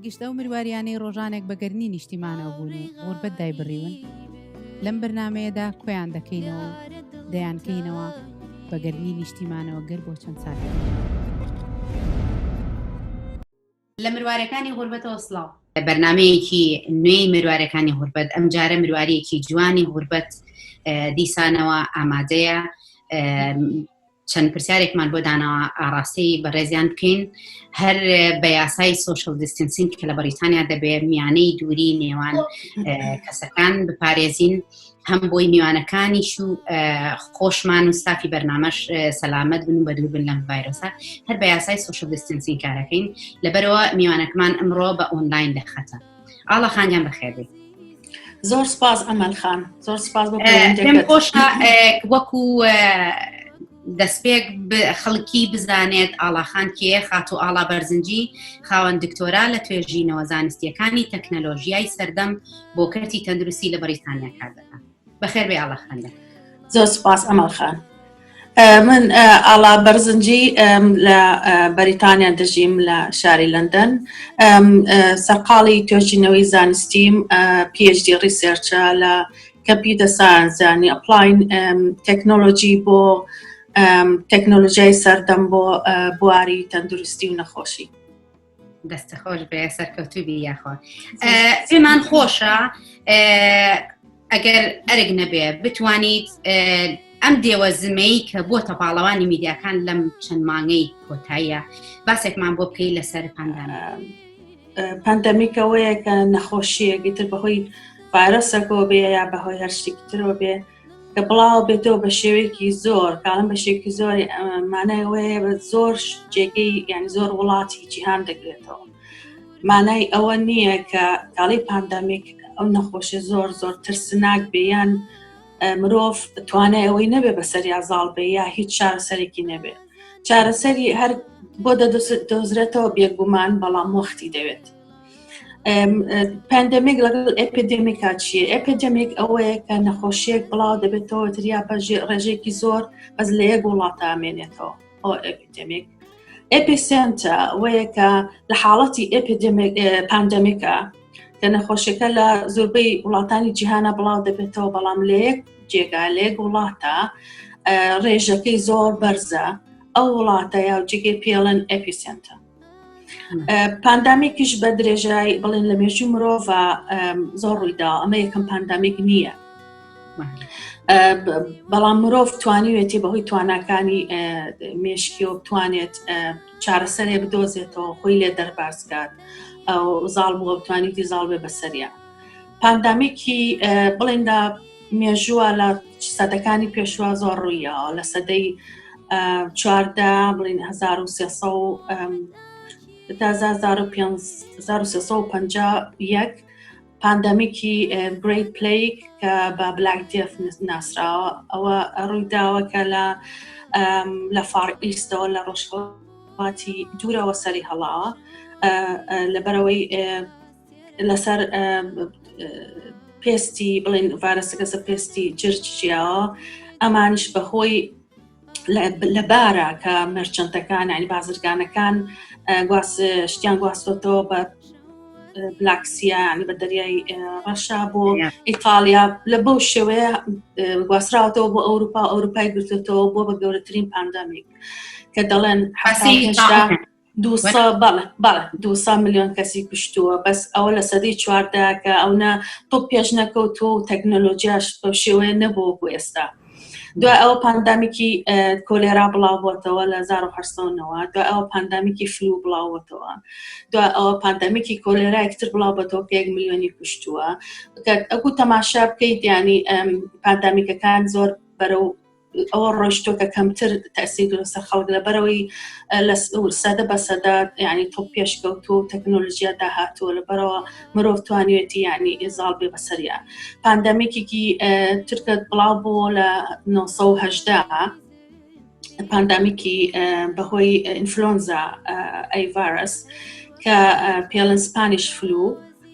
گشتە و مروواریانەی ڕۆژانێک بەگەرنی نیشتیمانەوە بوون و غوربەت دایبڕیون لەم بەرنامەیەدا کۆیان دەکەینەوە و دەیانکەینەوە بەگەرنی نیشتیمانەوە گەر بۆ چەند ساڵێک لە مروارەکانی غوربەتەوە سڵاو بەرنامەیەکی نوێی مروارەکانی غوربەت ئەم جارە مرواریەکی جوانی غوربەت دیسانەوە ئامادەیە چەند پرسیارێکمان بۆ داناوە ئاڕاستەی بەڕێزیان بکەین هەر بە یاسای سۆشەل دیستنسینگ کە لە بەریتانیا دەبێت میانەی دووری نێوان کەسەکان بپارێزین هەم بۆی میوانەکانیش و خۆشمان و ستافی بەرنامەش سەلامەت بن و بەدوور بن لەم ڤایرۆسە هەر بە یاسای سۆشەل دیستنسینگ کارەکەین لەبەرەوە میوانەکەمان ئەمڕۆ بە ئۆنلاین دەخەتە ئاڵا خانیان بەخێربێت زۆر سپاس ئەمەل خان زۆر سپاس بۆ پێم خۆشە وەکو دەستپێک خەڵکی بزانێت ئاڵاخان کێ خاتو ئاڵا بەرزنجی خاوەن دکتۆرا لە توێژینەوە زانستیەکانی تەکنەلۆژیای سەردەم بۆ کەرتی تەندروستی لە بەریتانیا کار دەکات بەخێر بێ ئاڵاخاندا زۆر سپاس ئەمەل خان من ئاڵا بەرزنجی لە بەریتانیا دەژیم لە شاری لەندەن سەرقاڵی توێژینەوەی زانستیم PhD ریسێرچە لە کەمپیوتەر ساینس زانی ئەپلاین تەکنۆلۆژی بۆ تەکنۆلۆژیای سەردەم بۆ بواری تەندروستی و نەخۆشی دەستە خۆش بێ سەرکەوتوبی یاخوا پێمان خۆشە ئەگەر ئەرگ نەبێ بتوانیت ئەم دێوەزمەی کە بۆتە پاڵەوانی میدیاکان لەم چەند مانگەی کۆتاییە باسێکمان بۆ بکەی لەسەر پاندەمیکەوەیە کە نەخۆشیەکی تر بەهۆی ڤایرۆسەکەوە بێ یا بەهۆی هەر شتێکی ترەوە بێ کە بڵاو بێتەوە بە شێوەیەکی زۆر کاڵم بە شێوەیەکی زۆر مانایەوەیە بە زۆر جێگەی یعنی زۆر وڵاتی جیهان دەگرێتەوە مانای ئەوە نییە کە کاڵی پاندەمیک ئەو نەخۆشی زۆر زۆر ترسناک بێ یان مرۆڤ توانای ئەوەی نەبێ بەسەر یازاڵ بێ یا هیچ چارەسەرێکی نەبێ چارەسەری هەر بۆ دەدۆزرێتەوە بێگومان بەڵام وەختی دەوێت پاندەمیک لەگەڵ ئەپیدێمیکا چییە؟ ئەپیدێمیک ئەوەیە کە نەخۆشیەک بڵاو دەبێتەوە تریا بە ڕێژێکی زۆر بەس لە یەک وڵاتە ئامێنێتەوە ئەو ئەپیدێمیک ئەپیسێنتە ئەوەیە کە لە حاڵەتی پاندەمیکە کە نەخۆشیەکە لە زۆربەی وڵاتانی جیهانە بڵاو دەبێتەوە بەڵام لە یەک جێگا لە یەک وڵاتە ڕێژەکەی زۆر بەرزە ئەو وڵاتە یا جێگەی پێڵن ئەپیسێنتە پاندامیکیش بە درێژایی بڵێن لە مێژووی مرۆڤ زۆر ڕوویدا ئەمە یەکەم پاندامیک نییە بەڵام مرۆڤ توانیوێتی بەهۆی تواناکانی مێشکیەوە بتوانێت چارەسەرێ بدۆزێتەوە خۆی لێ دەربازکات ئەو زاڵ بووە بتوانیتی زاڵ بێ بەسەریە پاندامیکی بڵێندا مێژووە لە سەدەکانی پێشوە زۆر ڕوویەوە لە سەدەی 14 بڵێن 1351 پاندەمیکی گریت پلیگ کە بە بلاک دێف ناسراوە ئەوە ڕوویداوە کە لە فار ئیستەوە لە ڕۆژهەڵاتی دوورەوە سەری هەڵاوە لەبەرەوەی لەسەر پێستی بڵێن ڤایرۆسەکە سەر پێستی جرجیاوە ئەمانش بەهۆی لە بارە کە مەرچەنتەکان ینی بازرگانەکان شتیان گواستۆتەوە بە بلاکسیا ینی بە دەریای ڕەشا بۆ ئیتالیا لە بەو شێوەیە گواستراوەتەوە بۆ ئەوروپای گرتوێتەوە بۆ بە گەورەترین پاندەمیک کە دەڵێن 200 میلیۆن کەسی کوشتووە بەس ئەوە لە سەدەی 14 کە ئەوە تۆ پێش نەکەوتووە و تەکنۆلۆژیاش بە شێوەیە نەبووە بۆ ئێستا دوای ئەوە پاندامیکی کۆلێرا بڵاوبووەتەوە لە 1970 دوای ئەوە پاندامیکی فلو بڵاوبووەتەوە دوای ئەوە پاندامیکی کۆلێرا یەکتر بڵاوبووەتەوە کە 1 میلیۆنی کوشتووە ئەگو تەماشا بکەیت ینی پاندامیکەکان زۆر بەرەو ئەوە ڕۆیشتۆ کە کەمتر تەسیر لەسەر خەڵک لەبەرەوەی سەدە بە سەدە ینی تۆ پێشکەوتووە و تەکنۆلۆژیا داهاتووە لەبەرەوە مرۆڤ توانیوێتی ینی ئێزاڵ بێ بەسەریە پاندەمیکێکی ترکت بڵاو بووە لە 1970 پاندامیکی بەهۆی ئینفلۆنزا ئەی ڤایرۆس کە پێڵن سپانیش فلو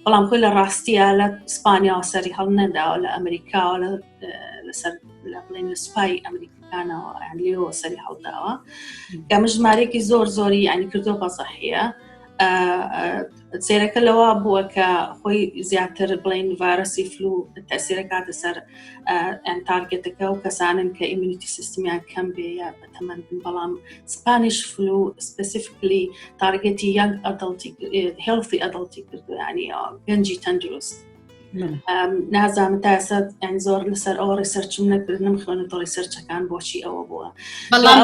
بەڵام خۆی لە ڕاستیە لە ئیسپانیاوە سەری هەڵ نەداوە لە ئەمریکاوە لەسەر بڵێن لە سوپای ئەمریکانەوە لێەوە سەری هەڵداوە کە ژمارەیەکی زۆر زۆری ینی کردو بەزەحیە سێرەکە لەوە بووە کە خۆی زیاتر بڵین ڤایرەسی فلو تەسیرەکاتە سەر تارگێتەکە و کەسانن کە ئیمونیتی سیستمیان کەم بێ یا بەتەمەند بن. بەڵام سپانیش فلو سپسیفیکلی تارگێتی یانگ ئەدڵتی هێڵثی ئەدڵتی کردو، یعنی گەنجی تەندروست. نازانم تا ئێستا یعنی زۆر لەسەر ئەوە ڕیسەرچم نەکرد، نەمخوێنێتەوە ڕیسەرچەکان بۆچی ئەوە بووە. بەڵام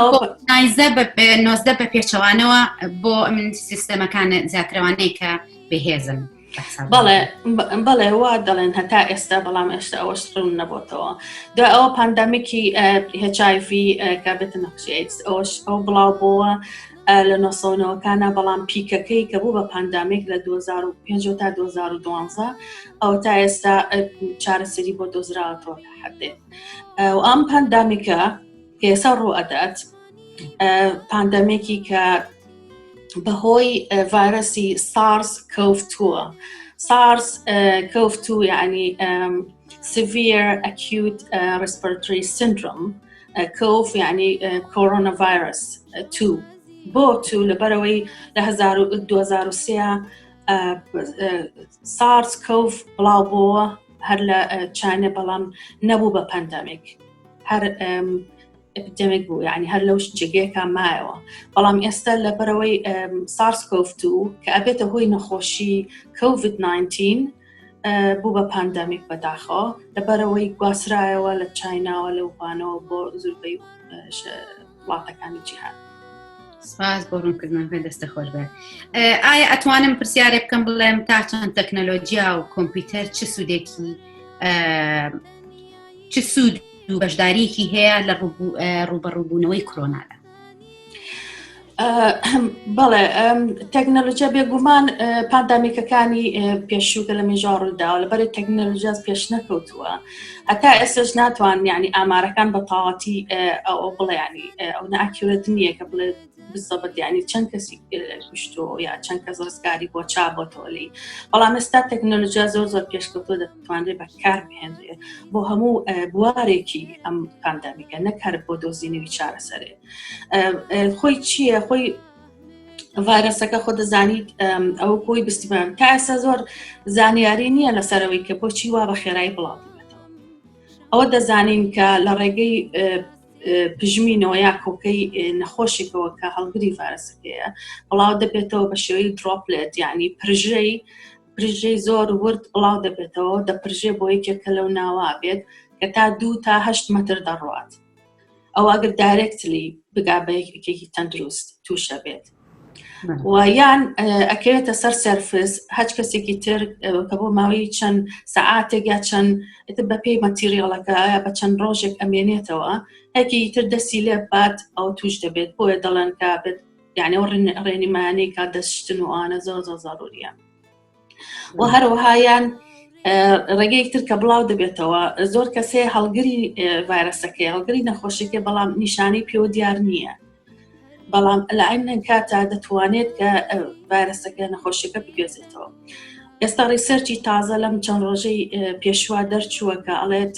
نۆزدە بە پێچەوانەوە بۆ ئیمونیتی سیستەمەکانە زیاترەوانەی کە بەهێزن. بەڵێ وا دەڵێن هەتا ئێستا، بەڵام ئێستا ئەوەش ڕوون نەبووتەوە. دوای ئەوە پاندەمیکی HIV کە بێتە نەخشی ئەیدز ئەو بڵاو بووە لە 1990ەکانە، بەڵام پیکەکەی کە بوو بە پاندامیک لە 2005 تا 2012 ئەو تا ئێستا چارەسەری بۆ دۆزراوەتەوە حدێ. و ئەم پاندامیکە کە ئێستا ڕوو ئەدات پاندەمێکی کە بەهۆی ڤایرەسی SARS-CoV-2 SARS-CoV-2 یعنی Severe Acute Respiratory Syndrome، CoV یعنی Coronavirus 2 بۆ لەبەرەوەی لە 2003 SARS-CoV بڵاو بووە هەر لە چینە، بەڵام نەبوو بە پاندەمیک، هەر ئەپیدەمیک بوو، یعنی هەر لەو جێگەیەکە مایەوە. بەڵام ئێستا لەبەرەوەی SARS-CoV-2 کە ئەبێتە هۆی نەخۆشی COVID-19 بوو بە پاندەمیک بەداخەوە، لەبەرەوەی گواسرایەوە لە چیناوە لە ووهانەوە بۆ زۆربەی وڵاتەکانی جیهان. سپاس بۆ ڕوونکردنەکە دەستە خۆش بێت. ئایا ئەتوانم پرسیارێ بکەم بڵێم تا چەند تەکنەلۆجیا و کۆمپیوتەر چ سوودێکی چ سوود و بەشداریەکی هەیە لە ڕوبەڕووبوونەوەی کۆرۆنادا؟ بەڵێ تەکنەلۆجیا بێگومان پاندامیکەکانی پێشووکە لە مێژوڕووداوە لەبەری تەکنەلۆژیاز پێش نەکەوتووە. هەتا ئێستاش ناتوان یعنی ئامارەکان بە تەواوەتی ئەو بڵێ ینی ئەو نەئەکیورەت نییە کە بڵێ بزەبەت یعنی چەند کەسی کوشتۆ یا چەند کەس ڕزگاری بۆ چابەتۆلی. بەڵام ئێستا تەکنەلۆجیا زۆر پێشکەوتووە دەتوانرێت بەکار بهێنرێ بۆ هەموو بوارێکی ئەم پاندامیکە، نەکار بۆ دۆزینەوەی چارەسەرێ. خۆی چییە؟ خۆی ڤایرەسەکە خۆ دەزانیت ئەو بۆی بستیبان تا ئێستا زۆر زانیاری نییە لەسەرەوەی کە بۆچی وا بە خێرایی بڵاو بێتەوە. ئەوە دەزانین کە لە ڕێگەی پژمینەوە یا کۆکەی نەخۆشێکەوە کە هەڵگری ڤایرەسەکەیە بڵاو دەبێتەوە بە شێوەی دڕۆپلێت، یعنی پرژەی زۆر ورد بڵاو دەبێتەوە، دەپرژێ بۆ یەکێکە لەو ناوا بێت کە تا 2 تا 8 مەتر دەڕوات. ئەو ئەگەر دایرێکتلی بگا بە یەکێکی تەندروست تووشە بێت و یان ئەکەوێتە سەر سەرفس هەچ کەسێکی تر کە بۆ ماوەی چەند سەعاتێک یا چەند بە پێی مەتیریاڵەکە یا بە چەند ڕۆژێک ئەمێنێتەوە، هەکی تر دەستی لێ بات ئەو توش دەبێت. بۆیە دەڵێن کە بێت یعنی ئەو ڕێنیمانەی کا دەستشتن و ئانە زۆر زەڕوریە. و هەروەهایان ڕێگەیەک تر کە بڵاو دەبێتەوە، زۆر کەسێ هەڵگری ڤایرەسەکەی هەڵگری نەخۆشیەکە بەڵام نیشانەی پێوە دیار نییە، بەڵام لە عین کاتە دەتوانێت کە ڤایرەسەکە نەخۆشیەکە بگوێزێتەوە. ئێستا ڕیسەرچی تازە لەم چەند ڕۆژەی پێشوا دەرچووە کە ئەڵێت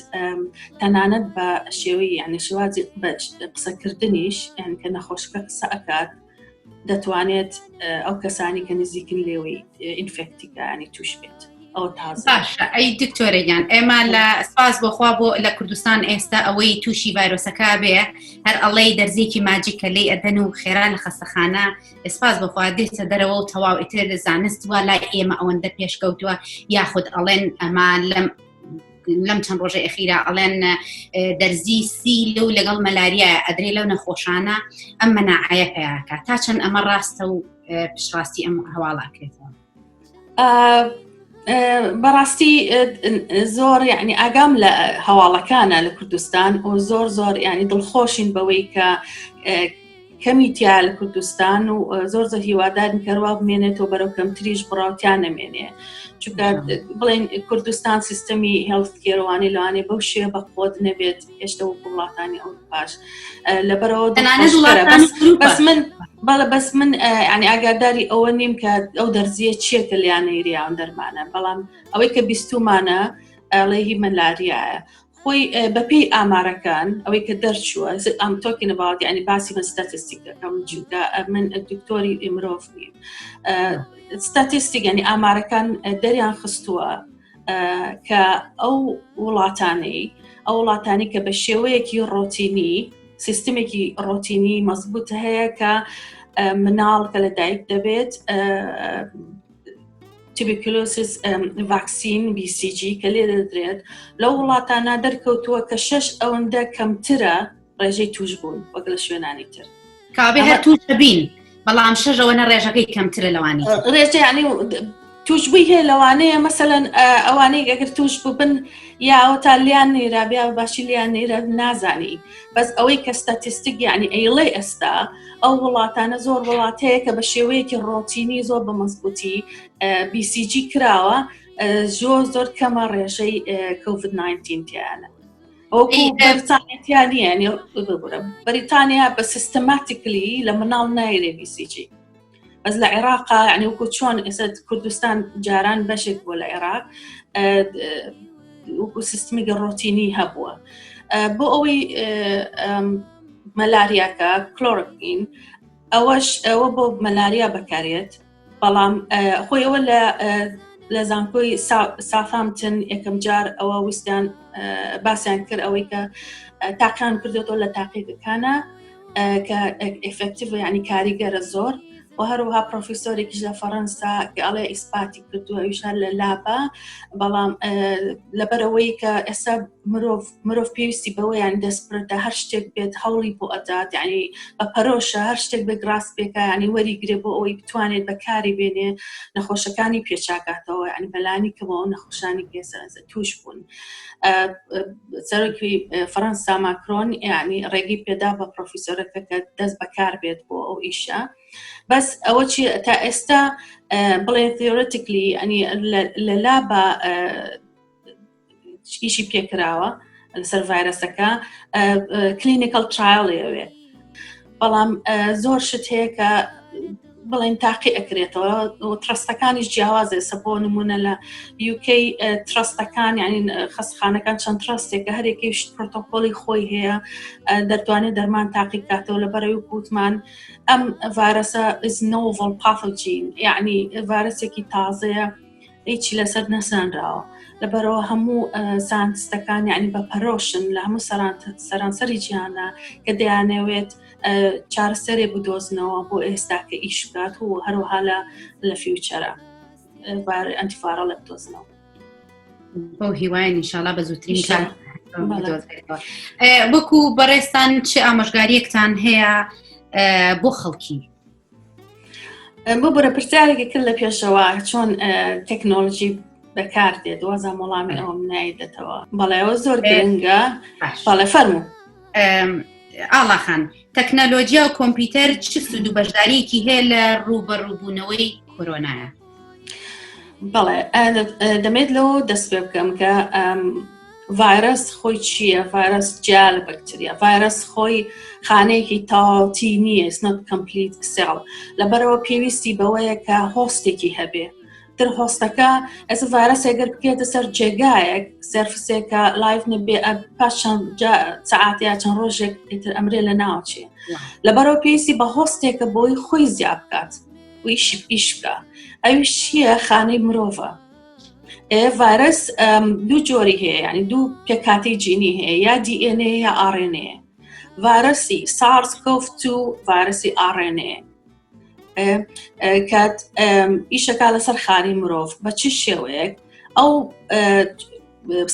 تەنانەت بە شێوەی یعنی شێوازی قسەکردنیش یان کە نەخۆشەکە قسە ئەکات دەتوانێت ئەو کەسانی کە نزیکن لێوەی ئینفێکتیکە ینی توش بێت. باشە ئەی دکتۆرەگیان، ئێمە لە سپاس بۆخوا بۆ لە کوردستان ئێستا ئەوەی تووشی ڤایرۆسەکە بێ هەر ئەڵەی دەرزێکی ماجیکە لێ ئەدەن و خێرا لە خەستەخانە سپاس بۆخوا دێتە دەرەوە و تەواو ئیتر زانست وە لای ئێمە ئەوەندە پێشکەوتووە، یاخود ئەڵێن ئەما لەم چەند ڕۆژە ئەخیرا ئەڵێن دەرزی سیل و لەگەڵ مەلاریا ئەدرێ لەو نەخۆشانە ئەم مەناعەیە پێیاکە. تا چەند ئەمە ڕاستە و پشتڕاستی ئەم هەواڵاکرێتەوە؟ بەڕاستی زۆر یعنی ئاگام لە هەواڵەکانە لە کوردستان و زۆر ینی دڵخۆشین بەوەی کە کەمیتیا لە کوردستان و زۆر هیوادارن کەڕوا بمێنێتەوە بەرەو کەمتریش بڕاوتیان نەمێنێ، چونکە بڵێن کوردستان سیستەمی هێڵت کێڕوانی لەوانێ بەو شێ بە خۆت نەبێت هێشتا و وڵاتانی ئەو پاش لەبەرەوە بەس من ینی ئاگاداری ئەوە نیم کە ئەو دەرزیە چیەکە لیانەیریان دەرمانە، بەڵام ئەوەی کە بیستومانە ئەڵێ هی مەلاریایە. خۆی بەپێی ئامارەکان ئەوەی کە دەرچووە I'm talking about يعني باسی من ستاتستیکەکەم چونکە من دکتۆری مرۆڤ نیم ستاتستیک يعني ئامارەکان دەریان خستووە کە ئەو وڵاتانی کە بە شێوەیەکی ڕۆتینی سیستمێکی ڕۆتینی مەزبوط هەیە کە مناڵ کە لە دایک دەبێت tuberculosis vaccine BCG کە لێ دەدرێت لەو وڵاتانە دەرکەوتووە کە 6 ئەوەندە کەمترە ڕێژەی توشبوون وەک لە شوێنانی تر کابێ هەر توش ببین بەڵام 6 ئەوەنە ڕێژەکەی کەمترە لەوانی ڕێژە یعنی توشبووی هەیە لەوانەیە مەسەلەن ئەوانەی ئەگەر توش ببن یا تا لیان نێرا بیا باشی لیان نێرە نازانی بەس ئەوەی کە ستاتستیک یعنی ئەیڵێ ئێستا ئەو وڵاتانە زۆر وڵات هەیە کە بە شێوەیەکی ڕۆتینی زۆر بە مەزبوطی BCG کراوە زۆر کەمە ڕێژەی COVID-19 تیانە ئەوکو بەریتانیە بەریتانیا بە سیستەماتیکلی لە مناڵ نایرێ BCG بەس لە عێراقا یعنی وەکو چۆن ئێستا کوردستان جاران بەشێک بووە لە عێراق وەکو سیستمی ڕۆتینی هەبووە بۆ ئەوەی مەلاریاکە کلۆرۆکین ئەوە بۆ مەلاریا بەکارێت بەڵام خۆی ئەوە لە زانکۆی ساوثهامپتن یەکەم جار ئەوە ویستیان باسییان کرد ئەوەی کە تاقیان کردێتەوە لە تاقیەکانە کە ئێفێکتیڤ یعنی کاریگەرە زۆر و هەروەها پرۆفیسۆرێکیش لە فەڕەنسا کە ئەڵێ ئیسپاتی کردووە ئەویشان لە لابە بەڵام لەبەرەوەی کە ئێستا مرۆڤ پێویستی بەوەیان دەستپردا هەر شتێک بێت هەوڵی بۆ ئەدات یعنی بە پەرۆشە هەر شتێک بە گراس بێکە ینی وەریگرێ بۆ ئەوەی بتوانێت بەکاری بێنێ نەخۆشەکانی پێچاکاتەوە ینی بەلانی کەمەوە نەخۆشانی پێسە توش بوون سەرۆکی فەڕەنسا ماکرۆن یعنی ڕێگی پێدا بە پرۆفیسۆرەکە کە دەست بەکار بێت بۆ ئەو ئیشە بەس ئەوە چی تا ئێستا بڵێن تhéۆرەتیکلی ینی لە لابە ئیشی پێکراوە لەسەر ڤایرەسەکە کلینیکەل ترایڵێوێ بەڵام زۆر شت هەیە کە بڵێن تاقی ئەکرێتەوە ترستەکانیش جیاوازێ سە بۆ نمونە لە UK ترستەکان یعنی خەستخانەکان چەند ترستێکە هەرێکیش پرۆتۆکۆلی خۆی هەیە دەتوانێت دەرمان تاقی بکاتەوە لەبەرەوەی گوتمان ئەم ڤایرەسە is novel pathogen یعنی ڤایرەسێکی تازەیە هیچی لەسەر نەسانراوە لەبەرەوە هەموو ساینتیستەکان یعنی بە پەرۆشن لە هەموو سەرانسەری جیهانە کە دەیانەوێت چارەسەرێ بدۆزنەوە بۆ ئێستا کە ئیش بکات و هەروەها لە فیوچەرە ئەنتیڤایرۆ لە بدۆزنەوە بۆ هیوایە ئینشاڵڵا بە زووترین وەکو بەڕێستان چ ئامۆژگاریەکتان هەیە بۆ خەڵکی بۆ بەرە پرسیارێکی کرد لە پێشەوە چۆن تەکنۆلۆژی بەکار دێت وەزە وەڵامی ئەوم نایدێتەوە بەڵێ ئەوە زۆر گرنگە بەڵێ فەرموو ئاڵاخان تەکنەلۆجیا و کۆمپیوتەر چ سود و بەشداریەکی هەیە لە ڕوبەڕووبوونەوەی کۆرۆنایە بەڵێ دەمێت لەوە دەست پێ بکەم کە ڤایرەس خۆی چییە ڤایرەس جیا لە بەکتریا ڤایرەس خۆی خانەیەکی تاواتی نییە not complete cell لەبەرەوە پێویستی بەوەیە کە هۆستێکی هەبێ تر هۆستەکە ئەس ڤایرەس ئەگەر بکێتە سەر جێگایەک سەرفسێکە لایڤ نەبێ پاش چەند سەعات یا چەند ڕۆژێک ئیتر ئەمرێ لە ناوچێ لەبەرەوە پێویستی بە هۆستێکە بۆی خۆی زیاد بکات و ئیش بکە ئەویش چییە خانەی مرۆڤە ڤایرەس دوو جۆری هەیە یعنی دوو پێکاتی جینی هەیە یا DNA یا RNA ڤایرەسی SARS-CoV-2 ڤایرەسی RNA کات ئیشەکە لەسەر خانی مرۆڤ بە چ شێوەیەک ئەو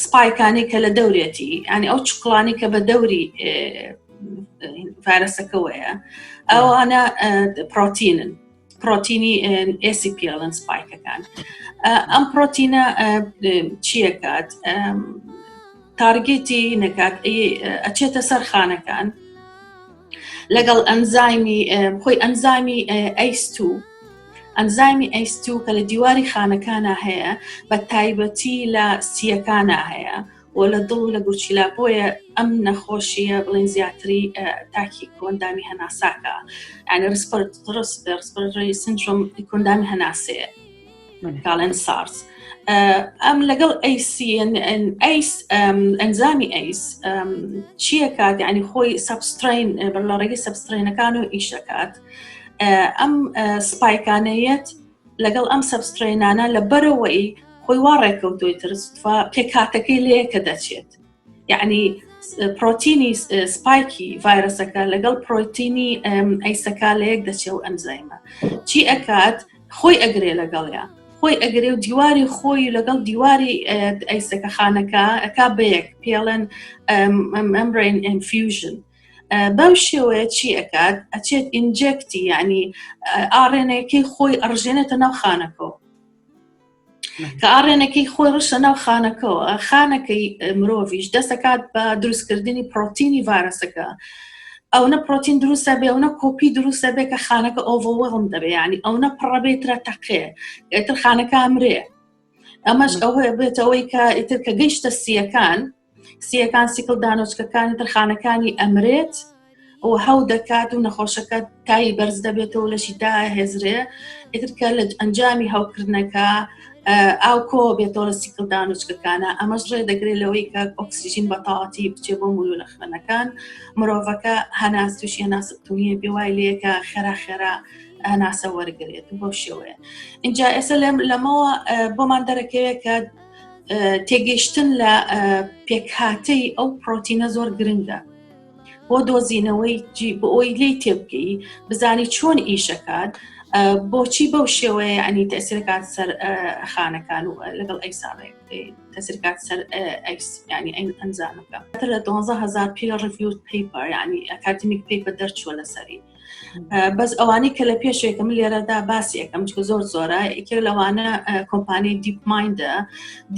سپایکانی کە لە دەورێتی ینی ئەو چوکڵانی کە بە دەوری ڤایرەسەکەوەیە ئەوانە پرۆتینی ACPLN سپایکەکان ئەم پرۆتینە چیەکات تارگێتی نەکات ئەچێتە سەر خانەکان لەگەڵ ئەنزایمی خۆی ئەنزایمی ACE2 ئەنزایمی ACE2 کە لە دیواری خانەکانە هەیە بە تایبەتی لە سیەکانە هەیە و لە دڵ و لە گورچیلا بۆیە ئەم نەخۆشیە بڵێن زیاتری تاکی کۆندامی هەناساکە یعنی ڕسپەرتۆری سندرۆم کۆندامی هەناسەیە کاڵێن سارس ئەم لەگەڵ ئەنزامی ئەیس چیە کات یعنی خۆی سەبسترین لە ڕێگەی سەبسترینەکان و ئیشەکات ئەم سپایکانەیەت لەگەڵ ئەم سەبسترینانە لە بەرەوەی خۆی وا ڕێکەوتۆی ترسفا پێکاتەکەی لەیەکە دەچێت یعنی پرۆتینی سپایکی ڤایرەسەکە لەگەڵ پرۆتینی ئەیسەکە لە یەک دەچێت و ئەنزایمە چی ئەکات خۆی ئەگرێ لەگەڵیان خۆی ئەگرێ و دیواری خۆی لەگەڵ دیواری ئەیسەکە خانەکە ئەکا بەیەک پێڵەن مەمبرین ئینفیوژن بەو شێوەیە چی ئەکات ئەچێت ئینجێکتی یعنی ئاڕێنەیەکەی خۆی ئەڕژێنێتە ناو خانەکەەوە کە ئاڕێنەکەی خۆی ڕشە ناو خانەکەەوە خانەکەی مرۆڤیش دەستەکات بە دروستکردنی پرۆتینی ڤایرەسەکە ئەوە پرۆتین دروستە بێ ئەوە کۆپی دروستە بێ کە خانەکە ئۆڤەڵم دەبێ ینی ئەوە پڕەبێترە تەقێ ئێتر خانەکە ئەمرێ ئەمەش ئەوە بێتەوەی کە ئیتر کە گەیشتە سیەکان سیکل دانۆچکەکانی تر خانەکانی ئەمرێت و هەو دەکات و نەخۆشەکە تایی بەرز دەبێتەوە لەشی داهێزرێ ئیتر کە لە ئەنجامی هەوکردنەکە ئاو کۆ بێتەوە لە سیکل دانۆچکەکانە ئەمەش ڕێ دەگرێت لەوەی کە ئۆکسیژین بەتاڵەتی بچێ بۆ مولولە خوێنەکان مرۆڤەکە هەناس تووشی هەناسەتونیە بێوای لەیەکە خێرا هەناسە وەرگێت بۆ شێوەیە اینجا ئێستا لەمەوە بۆمان دەرەکەوێت کە تێگەیشتن لە پێکهاتەی ئەو پرۆتینە زۆر گرنگە بۆ دۆزینەوەی بۆ ئەوی لێی تێبگەی بزانی چۆن ئیشەکات بۆچی بەو شێوەیە ینی تەسیرکات سەر خانەکان و لەگەڵ ئەیساڵێک تەسیرکات سەر ئەیس ینی ئەنزامەکە لە 12000 peer reviewed paper ینی ئەکادمیک پیپەر دەرچووە لەسەری بەس ئەوانەی کە لە پێشێکم لێرەدا باسی یەکەم چکە زۆر زۆرە یەکێک لەوانە کۆمپانی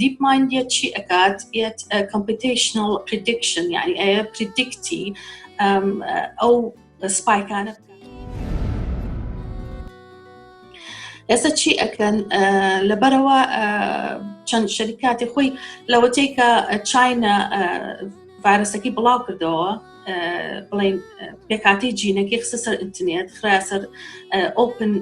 دیپ مایندە چی ئەکات یەت computational prediction یعنی ئەیە پریدیکتی ئەو سپایکانە ئێستا چی ئەکەن لەبەرەوە چەند شەریکاتی خۆی لەوەتەی کە چاینا ڤایرەسەکەی بڵاو کردەوە بڵین پێکاتی جینەکەی خستە سەر ئینترنێت خرا سەر open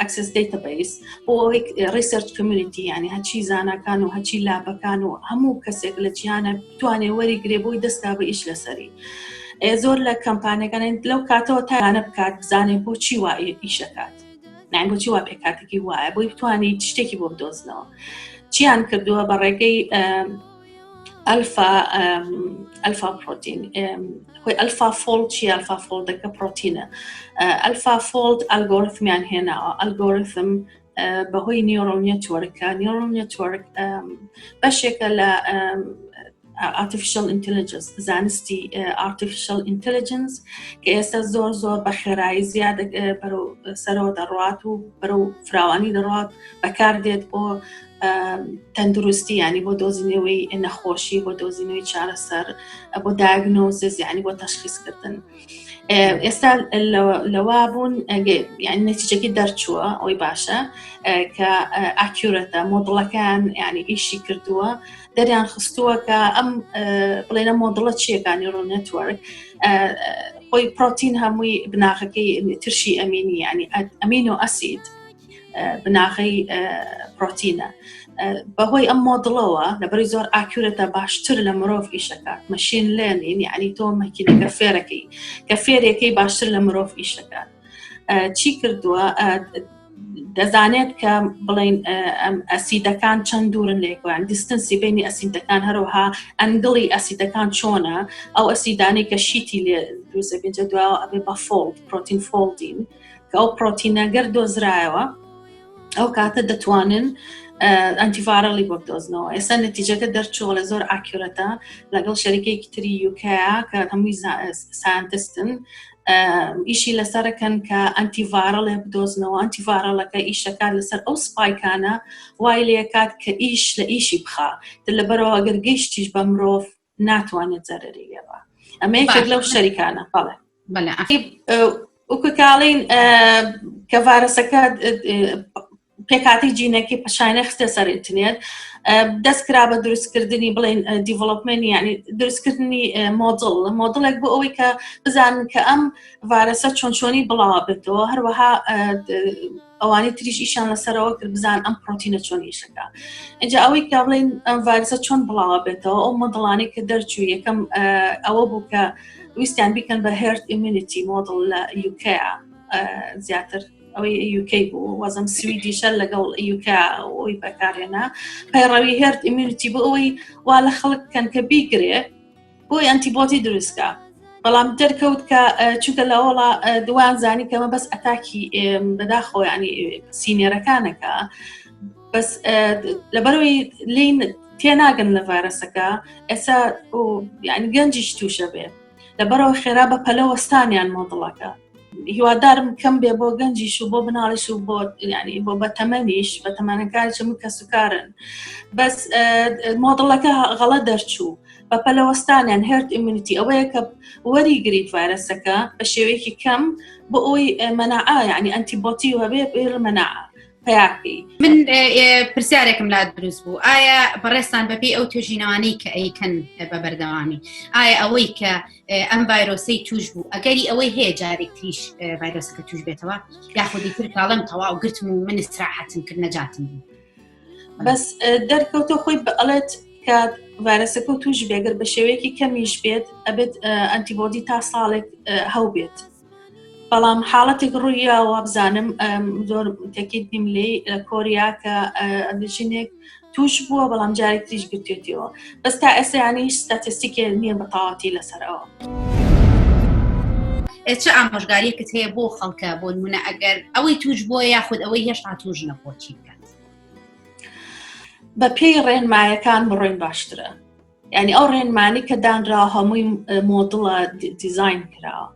access database بۆ ئەوەی research community یعنی هەچی زاناکان و هەچی لابەکان و هەموو کەسێک لە جیهانە بتوانێ وەریگرێ بۆی دەستا بە ئیش لەسەری زۆر لە کەمپانیەکان لەو کاتەوە تایانە بکات بزانێ بۆ چی وایە ئیشەکات نان بۆچی وا پێکاتێکی وایە بۆی بتوانیت شتێکی بۆ بدۆزنەوە چیان کردووە بە ڕێگەی ئەلفا پرۆتین خۆی ئەلفا فۆڵد چی ئەلفا فۆڵدەکە پرۆتینە ئەلفا فۆڵد ئەلگۆریتمیان هێناوە ئەلگۆریتم بەهۆی نیۆرال نێتوەرکە نیۆرال نێتوەرک بەشێکە لە artificial intelligence زانستی artificial intelligence کە ئێستا زۆر بە خێرایی زیادە بەرەو سەرەوە دەڕات و بەرەو فراوانی دەڕات بەکاردێت بۆ تەندروستی ینی بۆ دۆزینەوەی نەخۆشی بۆ دۆزینەوەی چارەسەر بۆ دایگنۆزس ینی بۆ تەشخیصکردن ئێستا لەوا بوون یعنی نەتیجەکەی دەرچووە ئەوەی باشە کە ئاکیورەتە مۆدڵەکان ینی ئیشی کردووە دەریان خستووە کە ئەم بڵێنە مۆدڵە چیەکان نیۆرال نێتوەرک خۆی پرۆتین هەمووی بناغەکەی ترشی ئەمینی ینی ئەمینۆ ئەسید بناغەی پرۆتینە بەهۆی ئەم مۆدڵەوە لەبەری زۆر ئاکیورەتە باشتر لە مرۆڤ ئیشەکات مەشین لێرنینگ یعنی تۆ مەکینەکە فێرەکەی کە فێرێکەی باشتر لە مرۆڤ ئیشەکات چی کردووە دەزانێت کە بڵین ئەسیدەکان چەند دوورن لێکوان دیستنسی بینی ئەسیدەکان هەروها ئەنگڵی ئەسیدەکان چۆنە ئەو ئەسیدانەی کە شیتی لێ دروستە بێجە دواوە ئەبێ بە فۆڵد پرۆتین فۆڵدین کە ئەو پرۆتینە گەر دۆزرایەوە ئەو کاتە دەتوانن ئەنتیڤایرەڵی بۆ بدۆزنەوە ئێستا نەتیجەکە دەرچووە لە زۆر ئاکیورەتە لەگەڵ شەریکەیەکی تری یوکەیە کە هەمووی ساینتیستن ئیشی لەسەرەکەن کە ئەنتیڤایرەڵێ بدۆزنەوە ئەنتیڤایرەڵەکە ئیشەکات لەسەر ئەو سپایکانە وای لێکات کە ئیش لە ئیشی بخا لەبەرەوە ئەگەر گەیشتیش بە مرۆڤ ناتوانێت زەرری لێبە ئەمە یەکێک لەو شەریکانە بەڵێ وەکو کاڵین کە ڤایرەسەکە پێکاتی جینەکەی پەشانە خستە سەر ئینترنێت دەستکرا بە دروستکردنی بڵێن دیڤڵۆپمنت یعنی دروستکردنی مۆدڵێک بۆ ئەوەی کە بزانن کە ئەم ڤایرەسە چۆنی بڵاو بێتەوە هەروەها ئەوانەی تریش ئیشان لەسەرەوە کرد بزان ئەم پرۆتینە چۆن ئیشەکە. اینجا ئەوەی کە بڵێن ئەم ڤایرۆسە چۆن بڵاوە بێتەوە ئەو مۆدڵانەی کە دەرچوو یەکەم ئەوە بوو کە ویستیان بیکەن بە هێرد ئیمونیتی مۆدڵ لە UK زیاتر ئەوەی UK بوو وەزم سویدیشە لەگەڵ UK ئەوی بەکارهێنا پەیڕەوی هێرد ئیمونیتی بوو ئەوەی وا لە خەڵک کەن کە بیگرێ بۆی ئەنتیبۆتی دروستکە. بەڵام دەرکەوت کە چونکە لە وڵا دوان زانی کەمە بەس ئەتاکی بەداخۆ ینی سینێرەکانەکە بەس لەبەرەوەی لین تێناگەن لە ڤایرۆسەکە ئێستا ینی گەنجیش تووشە بێ لەبەرەوە خێرا بە پەلەوەستانیان مۆدڵەکە هیوادارم کەم بێ بۆ گەنجیش و بۆ بناڵیش و بۆ ینی بۆ بەتەمەنیش بەتەمەنەکانی چ کە سوکارن بەس مۆدڵەکە غەڵە دەرچوو بە پەلەوەستانیان هێرد ئیمونیتی ئەوەیە کە وەریگریت ڤایرۆسەکە بە شێوەیەکی کەم بۆ ئەوی مەناعە ینی ئەنتیبۆتی وەبێ بێر مەناعە پیاکی. من پرسیارێکم لا دروست بوو ئایا بەڕێستان بەپێی ئەو توێژینەوانەی کە ئەیکەن بە بەردەوامی ئایا ئەوەی کە ئەم ڤایرۆسەی توش بوو ئەگەری ئەوەی هەیە جارێک تریش ڤایرۆسەکە توش بێتەوە یاخودی تر کاڵم تەواو گرتم و من استراحەتم کرد نەجاتم بوو بەس دەرکەوتە خۆی بەڵێت کە ڤایرۆسەکە توش بێگر بە شێوەیەکی کەمیش بێت ئەبێت ئەنتیبۆدی تا ساڵێک هەو بێت. بەڵام حاڵەتێک ڕوویە وابزانم زۆر تەکید نیم لێ لە کۆریا کە دژینێک توش بووە بەڵام جارێک تریش گرتێتەوە بەس تا ئێستا یانیش ستاتیستیکێ نییە بە تەواوەتی لەسەرەوە. چه ئامۆژگاریەکت هەیە بۆ خەڵکە بۆ نمونە ئەگەر ئەوەی توش بووە یاخود ئەوەی هێشتا توش نەبووە چی بکات؟ بە پێی ڕێنمایەکان بڕۆین باشترە. یعنی ئەو ڕێنمانی کە دانرا هەمووی مۆدڵە دیزاین کراوە.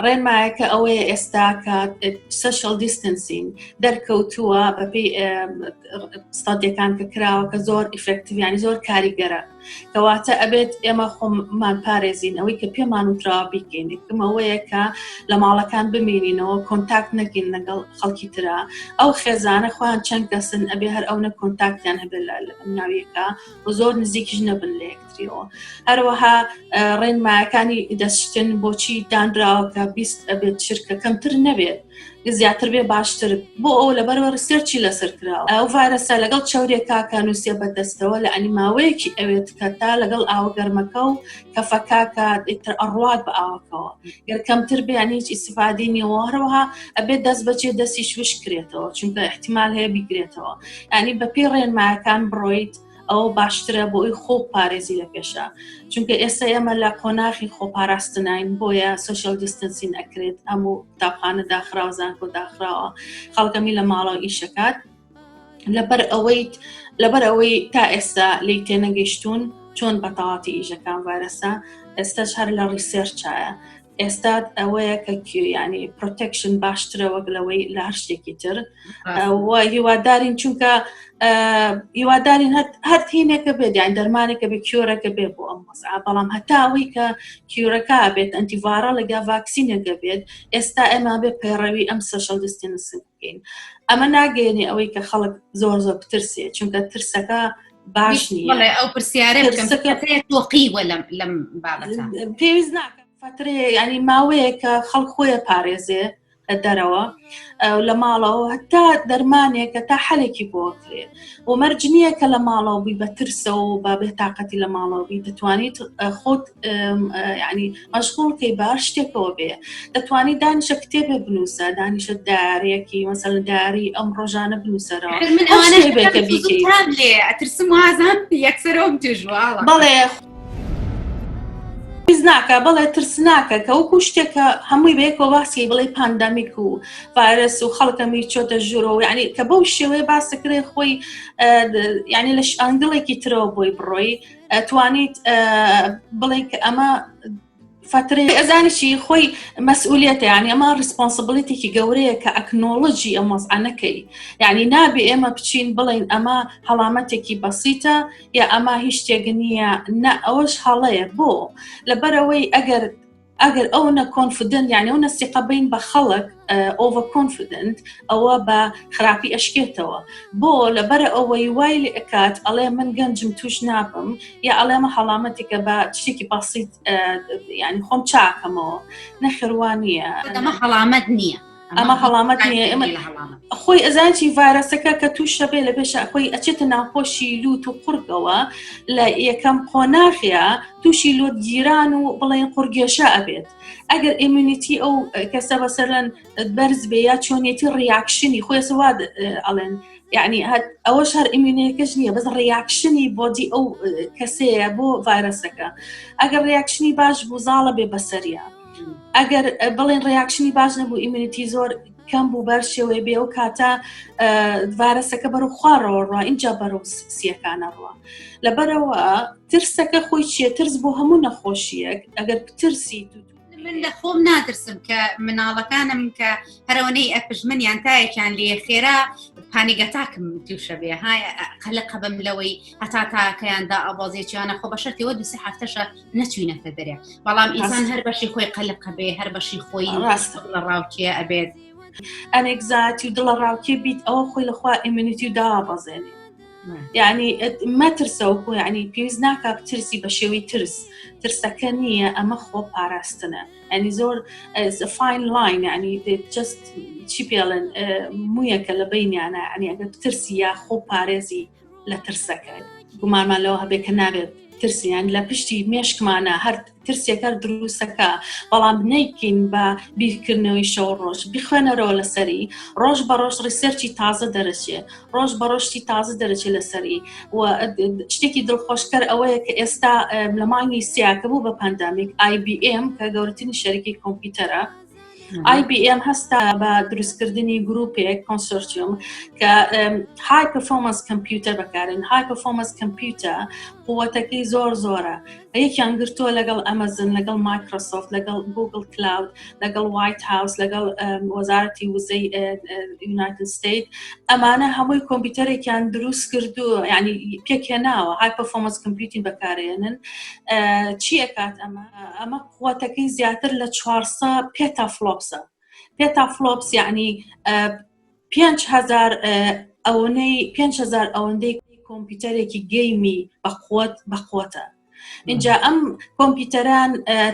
ڕێنمایەکە ئەوەیە ئێستا کە سوشیال دیستنسینگ دەرکەوتووە بەپێی ستادیەکان کە کراوە کە زۆر ئیفێکتیڤ ینی زۆر کاریگەرە کەواتە ئەبێت ئێمە خۆمان پارێزین ئەوەی کە پێمان وتراوە بیکەین ئەوەیە کە لە ماڵەکان بمێنینەوە کۆنتاکت نەگەین لەگەڵ خەڵکی ترە ئەو خێزانە خۆیان چەند کەسن ئەبێ هەر ئەو نە کۆنتاکتیان هەبێت لە ناویەکە و زۆر نزیکیش نەبن لە یەکتریەوە. هەروەها ڕێنمایەکانی دەستشتن بۆچی دانراوە کە بیست ئەبێت شرکە کەمتر نەبێت زیاتر بێ باشتر بۆ ئەو لەبەرەوە ڕسێرچی لەسەر کراوە ئەو ڤایرۆسە لەگەڵ چاورێکا نووسێ بەدەستەوە لە ئەنیماوەیەکی ئەوێت کە تا لەگەڵ ئاوە گەرمەکە و کەفەکاکە ئیتر ئەڕوات بە ئاوەکەوە گەر کەمتر بێ یانی هیچ ئیستیفادەی نییەوە هەروەها ئەبێت دەست بەجێ دەستی شوش کرێتەوە چونکە احتیمال هەیە بیگرێتەوە ینی بەپێی ڕێنمایەکان بڕۆیت ئەو باشترە بۆ ئەوی خۆ پارێزی لە پێشە چونکە ئێستا ئێمە لە قۆناغی خۆپاراستنین بۆیە سوشیال دیستنسین ئەکرێت هەموو قوتابخانە داخراوە زانکۆ داخراوە خەڵکەمی لە ماڵەوە ئیشەکات لەبەر ئەوەی تا ئێستا لی تێنەگەیشتون چۆن بەتەواتی ئیژەکان ڤایرۆسە ئێستاش هەر لە ڕیسێرچایە ئێستا ئەوەیە کە ینی پرۆتێکشن باشترە وەک لەوەی لە هەر شتێکی تر هیوادارین چونکە هیوادارین هەر هینێکە بێت یان دەرمانێکە بێ کیۆرەکە بێ بۆ ئەم مەسعە بەڵام هەتا ئەوەی کە کیۆرەکە بێت ئەنتیڤارە لەگە ڤاکسینێکە بێت ئێستا ئێمە بێ پەیڕەوی ئەم سوشیال دیستنسینگ بکەین ئەمە ناگەێنێ ئەوەی کە خەڵک زۆر بترسێ چونکە ترسەکە باش نییە ئەو پرسیارە تۆقیوە لەم بابەتە پێویست ناکە فترێ ینی ماوەیە کە خەڵک خۆیە پارێزێ لە دەرەوە لە ماڵەوە هەتا دەرمانێکە تا حەلێکی بۆکرێ و مەرجنیە کە لە ماڵەوە بی بە ترسە و با بێتاقەتی لە ماڵەوە بی دەتوانیت خۆت ینی مەشغوڵکەی بار شتێکەوە بێ دەتوانیت دانیشە کتێبێ بنووسە دانیشە دارەیەکی مەسەڵ داری ئەم ڕۆژانە بنووسەرەوە ئەترسم وازان یەکسەرەوەم توژوە بەڵێ ناکە بەڵێ ترس ناکە کە وەکو شتێکە هەمووی بەیەکەوە باسی بڵێ پاندەمیک و ڤایرۆس و خەڵکەمی چۆتە ژوورەوە یعنی کە بەو شێوەیە باسەکرێ خۆی یعنی لە ئەنگڵێکی ترەوە بۆی بڕۆی توانیت بڵێ کە ئەمە فترێ ئەزانیشی خۆی مەسئولیەتە یعنی ئەمە ڕسپۆنسیبلیتێکی گەورەیە کە ئەکنۆلۆژی ئەم وەزعانەکەی یعنی نابێ ئێمە بچین بڵێن ئەمە هەڵامەتێکی بەسیتە یا ئەمە هیچ شتێک نییە نە ئەوەش هەڵەیە بۆ لەبەرەوەی ئەگەر ئەو نە کۆنفیدنت یعنی ئەو نەسیقە بین بە خەڵک ئۆڤەر کۆنفیدنت ئەوە بە خراپی ئەشکێتەوە بۆ لەبەر ئەوەی وای لێ ئەکات ئەڵێ من گەنجم توش نابم یا ئەڵێمە هەڵامەتێکە بە شتێکی بەسیت ینی خۆم چاکەمەوە نەخێوانیە ئەمە هەڵامەت نییە ئەمە هەڵامەت نییە ئەمە خۆی ئەزانچی ڤایرەسەکە کە تووشە بێ لە پێش خۆی ئەچێتە ناوخۆشی لوت و قورگەوە لە یەکەم قۆناغیە تووشی لۆت گیران و بڵێن قورگێشە ئەبێت ئەگەر ئیمونیتی ئەو کەسە بەسەرەن بەرز بێ یا چۆنیەتی ڕیاکشنی خۆی سواد ئەڵێن یعنی ئەوەش هەر ئیمونیەکەش نییە بەس ڕیاکشنی بۆدی ئەو کەسەیە بۆ ڤایرەسەکە ئەگەر ڕیاکشنی باش بوو زاڵە بێ بەسەریە ئەگەر بڵێن ڕیاکشنی باش نەبوو ئیمونیتی زۆر کەم بوو بەر شێوەیە بێ و کاتە ڤایرەسەکە بەرەو خوارەوە ڕوا اینجا بەرەو سیەکانە ڕوا لەبەرەوە ترسەکە خۆی چیە ترس بۆ هەموو نەخۆشیەک ئەگەر بترسی من لە خۆم نادرسم کە مناڵەکانم کە هەرەوەنەی ئەپژمنیان تایەکیان لێ خێرا پانیگەتاکم تووشە بێ های قەلق بم لەوەی هەتا تاکەیاندا ئەبازێکیانە خۆ بەشەرتەوە دوسێ هەفتەشە نەچوینەتە دەرێ بەڵام ئینسان هەر بەشی خۆی قەلق بێ هەر بەشی خۆی لە ڕاوکێ ئەبێت ئەنێکزاتی و دڵە ڕاوکێ بیت ئەوە خۆی لەخوا ئیمونیتی و دابەزێنێ یعنی مەترسەوەکو یعنی پێویست ناکا بترسی بە شێوەی ترسەکە نییە ئەمە خۆ پاراستنە ئەنی زۆر فاین لاین ینی جست چی پێڵن مویەکە لە بینیانە ئەنی ئەگەر بترسی یا خۆ پارێزی لە ترسەکە گومانمان لەوە هەبێت کە نابێت ترسیان لە پشتی مێشکمانە هەر ترسێکە دروستەکە بەڵام نەیکین بە بیرکردنەوەی شەو ڕۆژ بخوێنەرەوە لەسەری ڕۆژ بە ڕۆژ ڕیسەرچی تازە دەرەچێ ڕۆژ بە ڕۆژی تازە دەرەچێ لەسەری و شتێکی دڵخۆشکەر ئەوەیە کە ئێستا لە مانگی سیاکە بوو بە پاندامیک IBM کە گەورەترین شەریکی کۆمپیوتەرە IBM هەستا بە دروستکردنی گروپێک کۆنسۆرتیۆم کە های پرفۆرمانس کۆمپیوتەر بەکارن های پرفۆرمانس کۆمپیوتەر قووەتەکەی زۆر زۆرە یەکیان گرتووە لەگەڵ ئەمەزن لەگەڵ مایکرۆسۆفت لەگەڵ گوگل کلاود لەگەڵ وایت هاوس لەگەڵ وەزارەتی وزەی یونایتد ستیت ئەمانە هەمووی کۆمپیوتەرێکیان دروست کردووە یعنی پێکهێناوە های پرفۆرمانس کۆمپیوتینگ بەکارێنن چی ئەکات ئەمە قووەتەکەی زیاتر لە 400 پێتافلۆپسە پێتافلۆپس یعنی 5,000 ئەوەندەی کۆمپیوتەرێکی گەیمی بەقووەتە اینجا ئەم کۆمپیوتەران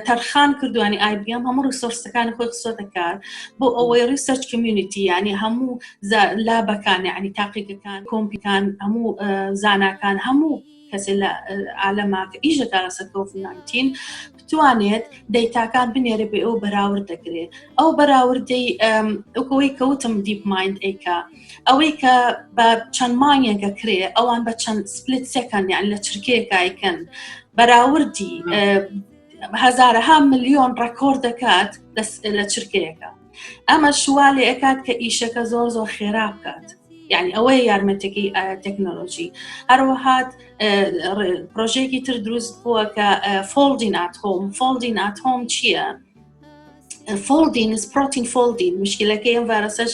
تەرخان کردوانی IBM هەموو ریسۆرسەکانی خۆی قسۆتە کار بۆ ئەوەی ریسەرچ کمیونیتی یعنی هەموو لابەکان یعنی تاقیقەکان کۆمپیوتەران هەموو زاناکان هەموو کەسێ لە عالەما کە ئیژەکە لەسەر COVID-19 بتوانێت دەیتاکان بنێرە بێ ئەو بەراورد دەکرێت ئەو بەراوردەی ئەوەی کەوتم دیپ مایند ئەیکا ئەوەی کە بە چەند مانگێکە کرێ ئەوان بە چەند سپلیت سێکەند یعنی لە چرکەیەکایکەن بەراوردی هەزارەها ملیۆن ڕەکۆرد دەکات لە چرکەیەکە ئەمە شوالێ ئەکات کە ئیشەکە زۆر زۆر خێرا بکات یعنی ئەوەی یارمەتێکی تەکنۆلۆژی هەروەهات پرۆژێکی تر دروست بووە کە فۆلدین ئات هۆم فۆلدین ئات هۆم چییە؟ فۆلدین پرۆتین فۆلدین مشکلەکەی ئەم ڤایرەسەش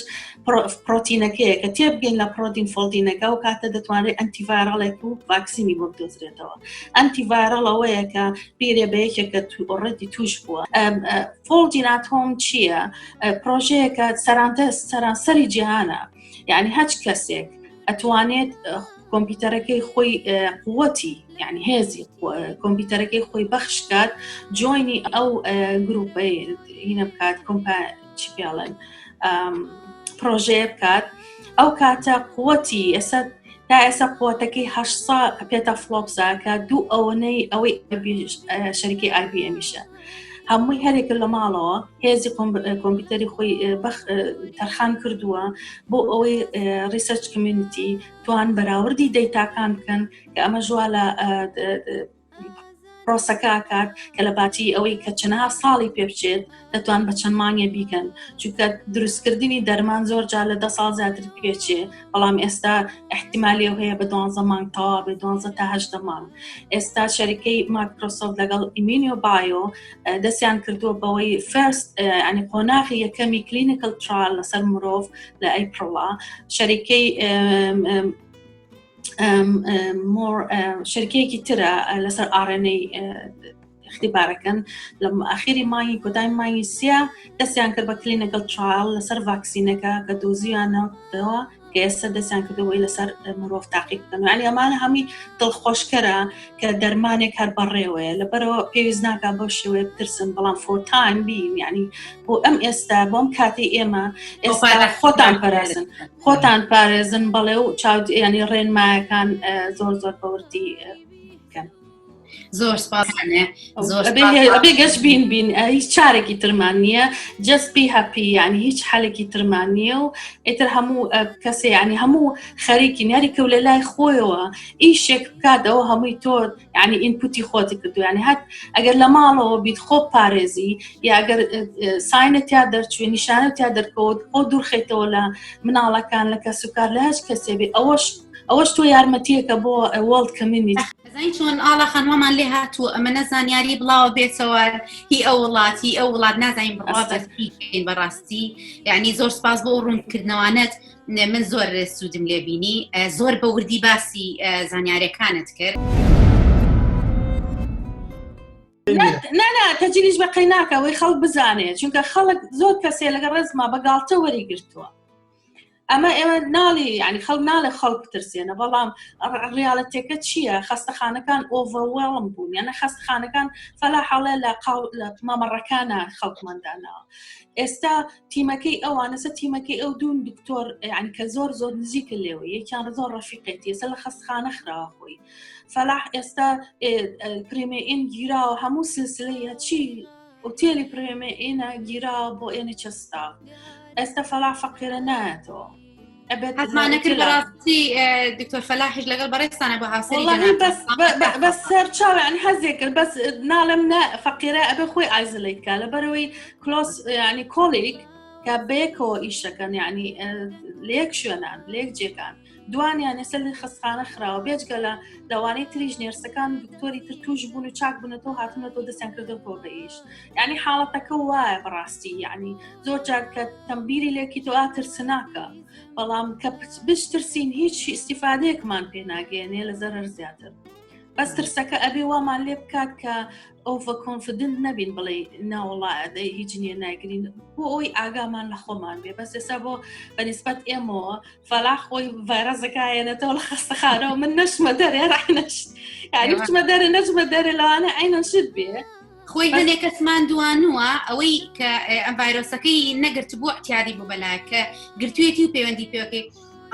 پرۆتینەکەیە کە تێبگەین لە پرۆتین فۆلدینەکە و کاتە دەتوانێت ئەنتیڤایرەڵێک و ڤاکسینی بۆ بدۆزرێتەوە ئەنتیڤایرەڵ ئەوەیە کە بیرێ بە یەکێکە ئۆڕەدی توش بووە فۆلدین ئات هۆم چییە؟ پرۆژەیەکە سەرانسەری جیهانە یعنی هەچ کەسێک ئەتوانێت کۆمپیوتەرەکەی خۆی قووەتی یعنی هێزی کۆمپیوتەرەکەی خۆی بەخشکات جۆینی ئەو گروپی هینە بکات چی پێڵێن پرۆژەیە بکات ئەو کاتە قووەتی ئێستا قووەتەکەی 800 پێتافلۆپسە کە دوو ئەوەنەی ئەوەی شەریکی IBMیشە هەمووی هەرێکە لە ماڵەوە هێزی کۆمپیوتەری خۆی تەرخان کردووە بۆ ئەوەی ریسەرچ کمیونیتی توان بەراوردی دەیتاکان بکەن کە ئەمە ژوا لە پرۆسەکە کات کە لە باتی ئەوەی کە چەندها ساڵی پێ بچێت دەتوان بە چەند مانگێ بیکەن چونکە دروستکردنی دەرمان زۆر جار لە 10 ساڵ زیاتر پێچێ بەڵام ئێستا احتیمالی هەیە بە 12 مانگ تەواو بێ 12 تا 18 مانگ ئێستا شەریکەی مایکرۆسۆفت لەگەڵ ئیمینیۆ بایۆ دەستیان کردووە بەوەی فەرست ینی قۆناغی یەکەمی کلینیکال ترایل لەسەر مرۆڤ لە ئەیپڕڵا شەریکەی شەرکەیەکی ترە لەسەر RNA اختیبارەکەن لە ئاخری مانگی کۆتای مانگی سیا دەستیان کرد بە کلینیکال ترایل لەسەر ڤاکسینەکە کە دۆزیانەوە کە ئێستا دەستیان کردەوەی لەسەر مرۆڤ تاقی بکەن یعنی ئەمانە هەمی دڵخۆشکەرە کە دەرمانێک هەر بەڕێوەیە لەبەرەوە پێویست ناکا بەو شێوەیە بترسن بەڵام فۆر تایم بین یعنی بۆ ئەم ئێستا بۆم کاتی ئێمە ئێستا خۆتان پارێزن بەڵێ و چاود ینی ڕێنمایەکان زۆر زۆر بەوردی بکەن. زۆر سپاسانێ ئەبێ گەشت بین هیچ چارێکی ترمان نییە just be happy ینی هیچ حالێکی ترمان نییە و ئێتر هەموو کەسێ ینی هەموو خەریکی نیاری کەو لە لای خۆیەوە ئیشێک بکاتەوە هەمووی تۆ ینی ئینپوتی خۆتی کردو ینی هەت ئەگەر لە ماڵەوە بیت خۆ پارێزی یا ئەگەر ساینت یا دەرچوێ نیشانەت یا دەرکەوت خۆ دوورخیتەوە لە مناڵەکان لە کەس و کار لە هەچ کەسێ بێ ئەوەش تۆ یارمەتیەکە بۆ وەڵد کەمینیتی زين چۆن ئاڵا خانوەمان لێ هاتووە ئەمە نەزانیاری بڵاوە بێتەوە هی ئەو وڵات نازانین بڕاستین بەڕاستی یعنی زۆر سپاس بۆ ڕوونکردنەوانت من زۆر سوودم لێ بینی زۆر بە وردی باسی زانیاریەکانت کرد نا تەجلیش بە قەیناکەوەی خەڵک بزانێت چونکە خەڵک زۆر کەسێ لەگە ڕێزما بەگاڵتە وەریگرتووە ئەمە ئێمە ناڵی ینی خەڵک ناڵێ خەڵک بترسێنە بەڵام ڕیاڵەتێکە چییە خەستەخانەکان ئۆڤەوەڵم بوون یانە خەستەخانەکان فەلا حەڵێ لە مامەڕەکانە خەڵکماندانەوە ئێستا تیمەکەی ئەوانەسە تیمەکەی ئەو دوون دکتۆر ینی کە زۆر نزیکە لێوە یەکیان زۆر ڕەفیقێتی ئێستا لە خەستەخانە خراوە خۆی فەلاح ئێستا پرێمێئین گیراوە هەموو سلسلەیە چی ئۆتێلی پرێمێئینە گیراوە بۆ ئێنێچەستا ئێستا فەلاح فەقیرە نایەتەوە حزمانەکرد بەڕاستی دکتۆر فەلاحیش لەگەڵ بەڕێستانە بە هاوسەری بەس سەرچاو ینی حەزێک کرد بەس ناڵم فەقیرە ئەبێ خۆی ئایزۆلەیتکە لەبەرەوەی کلۆس ینی کۆلیک کە بێکەوە ئیشەکەن ینی لێک شوێنان لێک جێکان دوانیان ێستا لە خەستەخانە خراوە بێجگە لە لەوانەی تریژ نێرسەکان دکتۆری تر توش بوون و چاک بوونەتەوە هاتوونەتەوە دەستیان کردەوە بەئیش یعنی حاڵەتەکە وایە بەڕاستی یعنی زۆر جار کە تەمبیری لێکی تۆ ئاترسناکە بەڵام کە بشترسین هیچ ئیستیفادەیەکمان پێ ناگەێنێ لە زەرەر زیاتر بەس ترسەکە ئەبێ وامان لێ بکات کە ئۆڤە کۆنفیدنت نەبین بڵێ ناوەڵایە هیچ نییە ناگرین بۆ ئەوی ئاگامان لە خۆمان بێ بەس ئێستا بۆ بەنسبەت ئێمەوە فەلاح خۆی ڤایرەسەکایەنێتەوە لە خەستەخانەوە من نەشمە دەرێ ڕاینەش یعنی بچمە دەرێ نەچمە دەرێ لەوانە عینەشت بێ خۆی هەنێک کەسمان دوانووە ئەوەی کە ئەم ڤایرۆسەکەی نەگرت بوو احتیاطی بوو بەلای کە گرتوویەتی و پەیوەندی پێوەکەی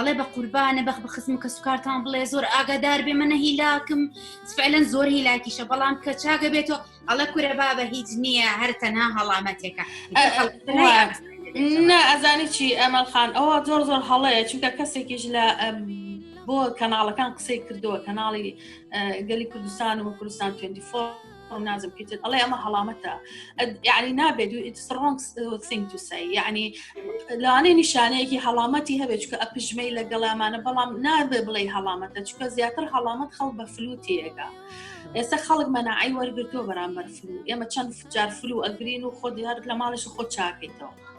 ئەڵێ بە قوربانە بە خزم کە سوکارتان بڵێ زۆر ئاگادار بێ منە هیلاکم فعلەن زۆر هیلاکیشە بەڵام کە چاگە بێتەوە ئەڵێ کورە بابە هیچ نییە هەر تەنها هەڵامەتێکە نا ئەزانی چی ئەمەلخان ئەوە زۆر هەڵەیە چونکە کەسێکیش لە بۆ کەناڵەکان قسەی کردووە کەناڵی گەلی کوردستان و کوردستان 24 نازم كتير الله يا ما حلامتها يعني نابد it's wrong thing to say يعني لاني نشانه حلامتي هبه چکه اپجمه لگلا مانه بلام نابد بلی حلامتها چکه زیاتر حلامت خلق بفلوتی اگه ئێستا خەڵک مەناعی وەرگرتووە بەرامبەر فلو ئێمە چەند جار فلو ئەگرین و خۆ هەر لە ماڵش خۆ چاکەیتەوە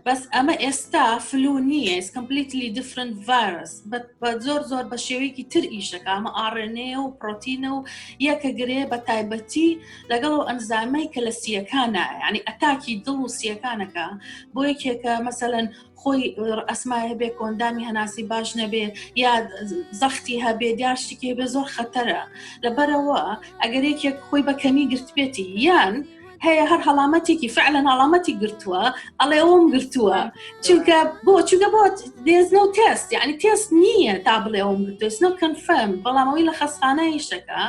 بەس ئەمە ئێستا فلو نییە completely different virus بە زۆر بە شێوەیەکی تر ئیشەکە ئەمە RNA و پرۆتینە و یەکە گرێ بە تایبەتی لەگەڵ و ئەنزایمەی کە لە سیەکانە یعنی ئەتاکی دڵ و سیەکانەکە بۆ یەکێکە مەسەلەن خۆی ئەسمای هەبێ کۆندامی هەناسی باش نەبێ یا زەختی هەبێ دیارشتێکی بێ زۆر خەتەرە لەبەرەوە ئەگەر یەکێک خۆی بەکەمی گرتبێتی یان هەیە هەر هەڵامەتێکی فعلەن هەڵامەتی گرتووە ئەڵێ ئەوم گرتووە چونکە بۆ there's no test یعنی تست نییە تا بڵێ ئەوم گرتووە it's not confirmed بەڵام ئەوەی لە خەستخانەیشەکە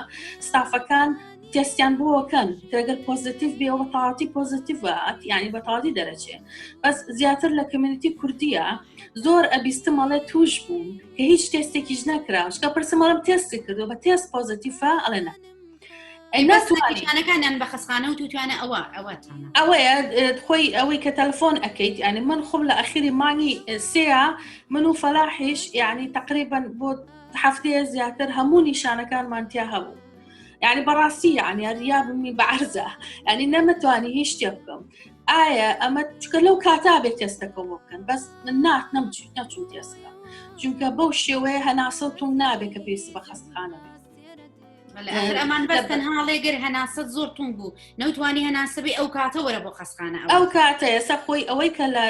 ستافەکان تستیان بۆکەن کەگەر پۆزیتیڤ بێ ئەوە تەواتی پۆزیتیڤات یعنی بە تەواتی دەرەچێ بەس زیاتر لە کمیونیتی کوردیە زۆر ئەبیستم ئەڵێ توش بووم کە هیچ تستێکیش نەکراوە شکە پرسمەڵم تستی کردو بە تست پۆزیتیڤە ئەڵێ نە ئەیمەتوانەکانیان بە خەسخانە و توتوانە ئەوەیە خۆی ئەوەی کە تەلەفۆن ئەەکەیت یعنی من خۆم لە ئەخیری مانگی سێە من و فەلاحیش یعنی تقریبا بۆ هەفتەیە زیاتر هەموو نیشانەکانمان تیا هەبوو يعني براسي يعني الرياض مني بعرزة يعني نمتواني هيش تبكم أما لو كاتبة تستكو ممكن بس النات نمشو تستكو چونکە بەو شێوەیە هەناسە و نابێت کە پێویستە بە خەستخانە ئەمان بەس تەنها لێگەر هەناسەت زۆر تونگ بوو نەوتوانی هەناسە بێ ئەو کاتە وەرە بۆ خەستخانە ئەو کاتە ئێستا خۆی ئەوەی کە لە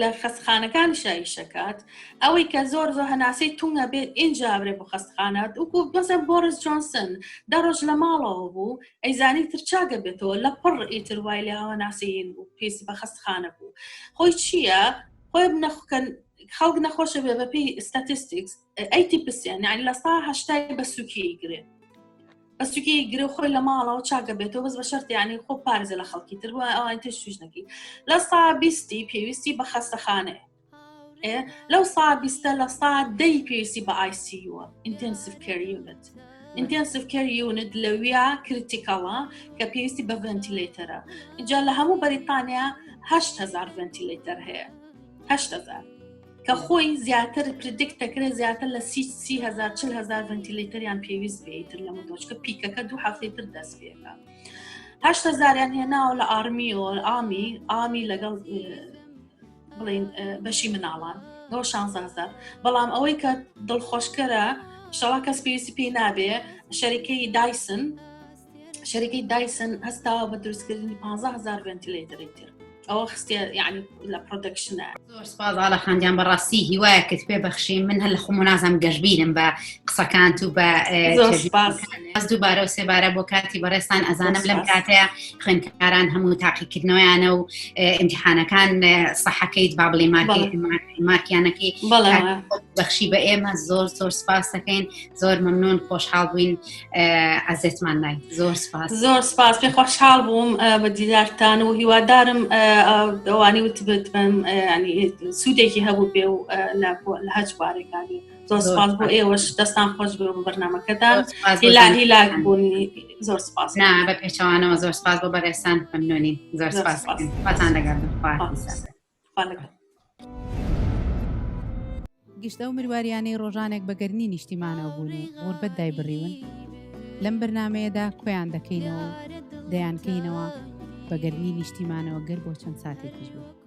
لە خەستخانەکانی شایشەکات ئەوەی کە زۆر هەناسەی تونگە بێت ئینجا برێ بۆ خەستخانات وکو بەسە بۆرس جۆنسن دە ڕۆژ لە ماڵەوە بوو ئەیزانی ترچاگە بێتەوە لە پڕ ئیتر وای لە هەناسەین بوو پێسی بە خەستخانە بوو خۆی چییە؟ خۆی بنەخکەن خەڵک نەخۆشە بێ بەپی ستاتستیکس 80% یعنی لە 180 بە سوکی گرێت بەسوکی گرێ خۆی لە ماڵەوە چاکە بێتەوە بەس بە شەرت یعنی خۆ پارێزە لە خەڵکی تر وای ئەوان تر شوژنەکەی لە 120 پێویستی بە خەستەخانەیە لەو 120 لە 110 پێویستی بە ICU Intensive Care Unit Intensive Care Unit لەویا کریتیکەڵە کە پێویستی بە ڤنتیلەیتەرە اینجا لە هەموو بەریتانیا 8,000 ڤنتیلەیتەر هەیە 8,000 کە خۆی زیاتر پردیکت دەکرێت زیاتر لە 30,000-40,000 ڤنتیلەیتەریان پێویست بێتتر لە مدۆچکە پیکەکە 2 هەفتەی تر دەست پێکە 8,000یان هێناوە لە ئامی لەگەڵ بڵین بەشی مناڵان 16,000 بەڵام ئەوەی کە دڵخۆشکەرە شەڵا کەس پێویستی پێی نابێ شەریکەی دایسن هەستاوە بە دروستکردنی 15,000 ڤنتیلەیتەری تر ئەوە خستێ یعنی لە پرۆدەکشنە زۆر سپاس ئاڵە خانجان بەڕاستی هیوایەکت پێ بەخشی من هەر لە خۆم نازم گەشببینم بە قسەکانت و بە دووبارە و سێبارە بۆ کاتی بەڕێستان ئەزانم لەم کاتەیە خوێندکاران هەموو تاقیکردنەوەیانە و ئیمتیحانەکان سەحەکەیت با بڵێ مارکیانەکەی بەخشی بە ئێمە زۆر زۆر سپاس دەکەین زۆر مەمنون خۆشحاڵ بووین ئەزێتمان نای زۆر سپاس پێ خۆشحاڵ بووم بە دیدارتان و هیوادارم ئەوانی وتبت ینی سوودێکی هەبوو پێ و لە هەجبارێکانی زۆر سپاس بۆ ئێوەش دەستان خۆش بێ بە بەرنامەکەتان هیلاک بوونی زۆر سپاس بە پێچەوانەوە زۆر سپاس بۆ بەڕێستان مەمنونین زۆر سپاسان لەگەڵ گشتە و مرواريانەی ڕۆژانێک بەگەرنی نیشتیمانەوە بوون و غوربەت دایبڕیون لەم بەرنامەیەدا کۆیان دەکەینەوە دەیانکەینەوە بەگەرنی نیشتیمانەوە گەر بۆ چەند ساتێکیش بوو